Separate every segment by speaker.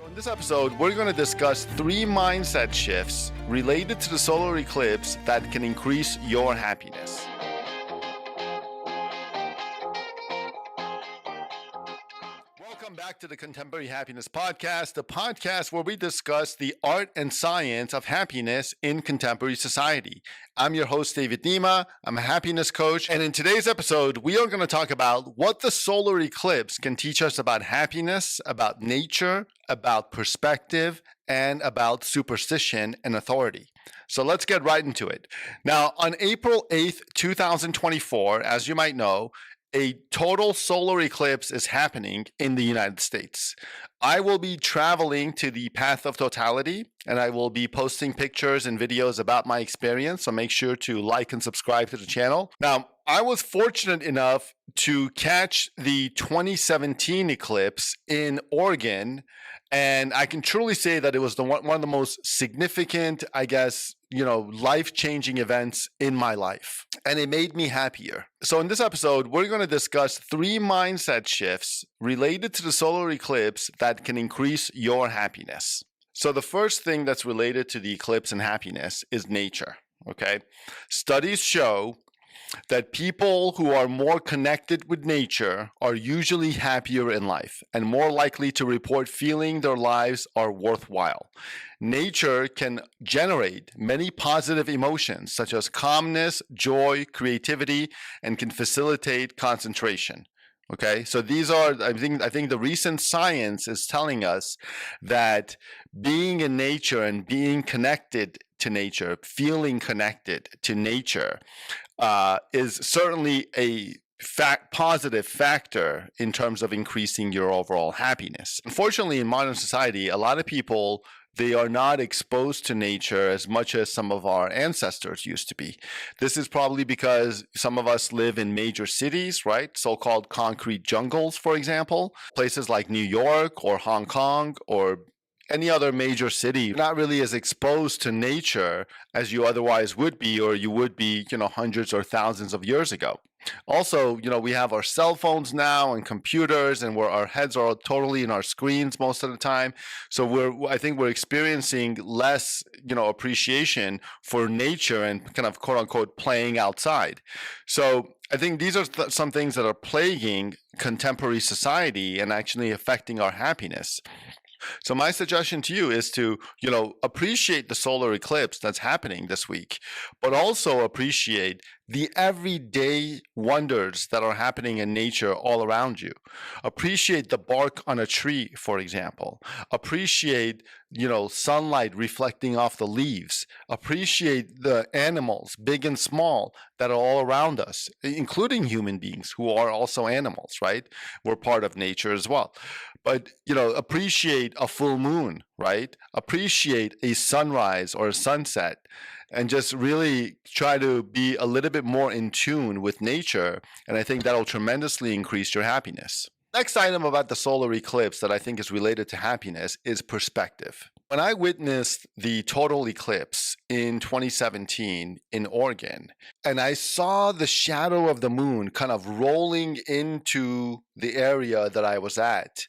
Speaker 1: In this episode, we're going to discuss 3 mindset shifts related to the solar eclipse that can increase your happiness. Welcome back to the Contemporary Happiness Podcast, the podcast where we discuss the art and science of happiness in contemporary society. I'm your host, David Nima. I'm a happiness coach. And in today's episode, we are going to talk about what the solar eclipse can teach us about happiness, about nature, about perspective, and about superstition and authority. So let's get right into it. Now, on April 8th, 2024, as you might know, a total solar eclipse is happening in the United States. I will be traveling to the path of totality, and I will be posting pictures and videos about my experience, so make sure to like and subscribe to the channel. Now, I was fortunate enough to catch the 2017 eclipse in Oregon, and I can truly say that it was one of the most significant, life-changing events in my life. And it made me happier. So in this episode, we're going to discuss 3 mindset shifts related to the solar eclipse that can increase your happiness. So the first thing that's related to the eclipse and happiness is nature, okay? Studies show that people who are more connected with nature are usually happier in life and more likely to report feeling their lives are worthwhile. Nature can generate many positive emotions such as calmness, joy, creativity, and can facilitate concentration. Okay, so these are, I think the recent science is telling us that being in nature and being connected to nature, feeling connected to nature, is certainly a positive factor in terms of increasing your overall happiness. Unfortunately, in modern society, a lot of people, they are not exposed to nature as much as some of our ancestors used to be. This is probably because some of us live in major cities, right? So-called concrete jungles, for example. Places like New York or Hong Kong or any other major city, you're not really as exposed to nature as you otherwise would be, or you would be, hundreds or thousands of years ago. Also, we have our cell phones now and computers, and where our heads are totally in our screens most of the time. So I think we're experiencing less, appreciation for nature and kind of quote unquote playing outside. So I think these are some things that are plaguing contemporary society and actually affecting our happiness. So my suggestion to you is to, appreciate the solar eclipse that's happening this week, but also appreciate the everyday wonders that are happening in nature all around you. Appreciate the bark on a tree, for example. Appreciate, sunlight reflecting off the leaves. Appreciate the animals, big and small, that are all around us, including human beings who are also animals, right? We're part of nature as well. But, appreciate a full moon, right? Appreciate a sunrise or a sunset, and just really try to be a little bit more in tune with nature. And I think that'll tremendously increase your happiness. Next item about the solar eclipse that I think is related to happiness is perspective. When I witnessed the total eclipse in 2017 in Oregon, and I saw the shadow of the moon kind of rolling into the area that I was at,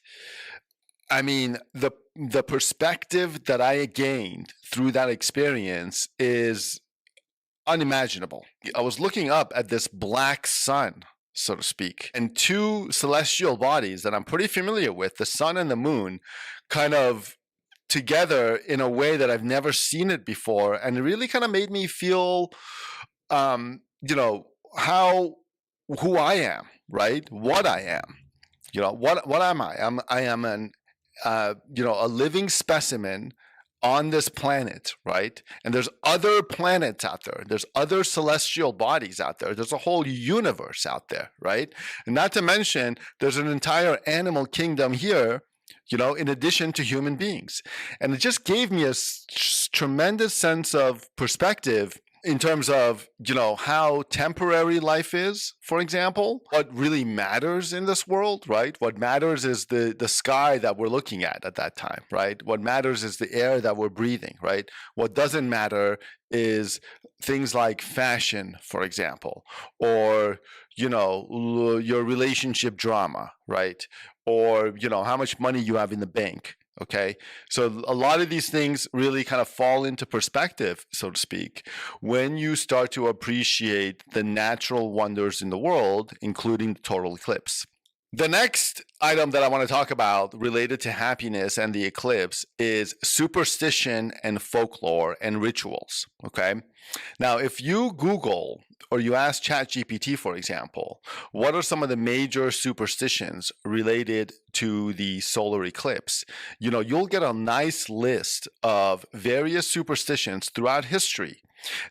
Speaker 1: I mean, the perspective that I gained through that experience is unimaginable. I was looking up at this black sun, so to speak, and 2 celestial bodies that I'm pretty familiar with, the sun and the moon, kind of together in a way that I've never seen it before. And it really kind of made me feel, who I am, right? What I am. What am I? I am a living specimen on this planet, right? And there's other planets out there. There's other celestial bodies out there. There's a whole universe out there, right? And not to mention, there's an entire animal kingdom here, in addition to human beings. And it just gave me a tremendous sense of perspective in terms of, how temporary life is, for example. What really matters in this world, right? What matters is the sky that we're looking at that time, right? What matters is the air that we're breathing, right? What doesn't matter is things like fashion, for example, or, your relationship drama, right? Or, how much money you have in the bank. Okay. So a lot of these things really kind of fall into perspective, so to speak, when you start to appreciate the natural wonders in the world, including the total eclipse. The next item that I want to talk about related to happiness and the eclipse is superstition and folklore and rituals. Okay. Now, if you Google or you ask ChatGPT, for example, what are some of the major superstitions related to the solar eclipse, you'll get a nice list of various superstitions throughout history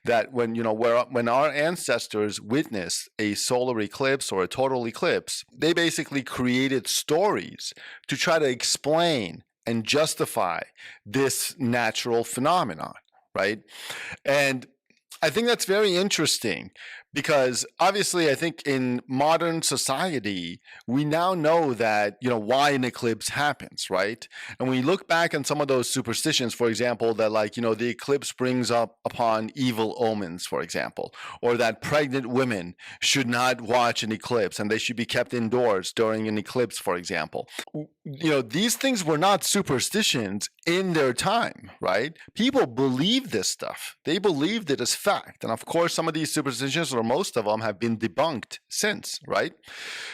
Speaker 1: that when our ancestors witnessed a solar eclipse or a total eclipse, they basically created stories to try to explain and justify this natural phenomenon, right? And I think that's very interesting because obviously I think in modern society, we now know that, why an eclipse happens, right? And when we look back on some of those superstitions, for example, that the eclipse brings up upon evil omens, for example, or that pregnant women should not watch an eclipse and they should be kept indoors during an eclipse, for example. These things were not superstitions in their time, right? People believed this stuff. They believed it as fact. And of course, some of these superstitions, or most of them, have been debunked since, right?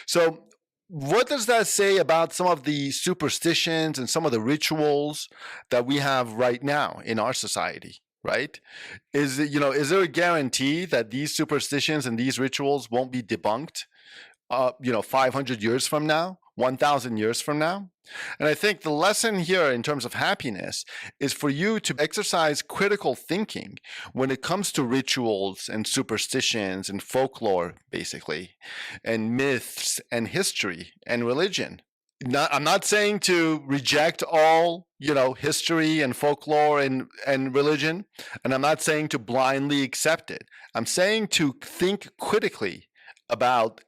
Speaker 1: So what does that say about some of the superstitions and some of the rituals that we have right now in our society? Right? Is there a guarantee that these superstitions and these rituals won't be debunked 500 years from now, 1,000 years from now? And I think the lesson here in terms of happiness is for you to exercise critical thinking when it comes to rituals and superstitions and folklore, basically, and myths and history and religion. I'm not saying to reject all, history and folklore and religion, and I'm not saying to blindly accept it. I'm saying to think critically about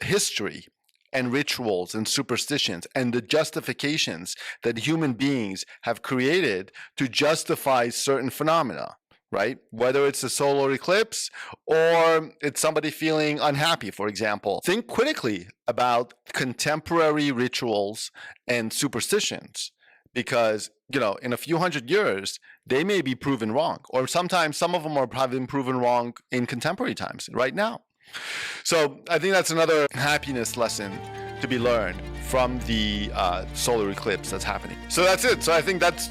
Speaker 1: history and rituals and superstitions and the justifications that human beings have created to justify certain phenomena, right? Whether it's a solar eclipse or it's somebody feeling unhappy, for example. Think critically about contemporary rituals and superstitions because, in a few hundred years, they may be proven wrong, or sometimes some of them have been proven wrong in contemporary times right now. So I think that's another happiness lesson to be learned from the solar eclipse that's happening. So that's it. So I think that's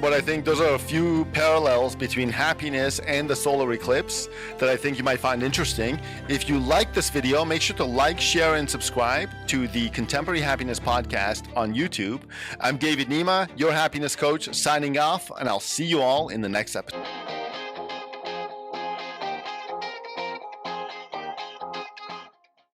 Speaker 1: what I think. Those are a few parallels between happiness and the solar eclipse that I think you might find interesting. If you like this video, make sure to like, share, and subscribe to the Contemporary Happiness Podcast on YouTube. I'm David Nima, your happiness coach, signing off, and I'll see you all in the next episode.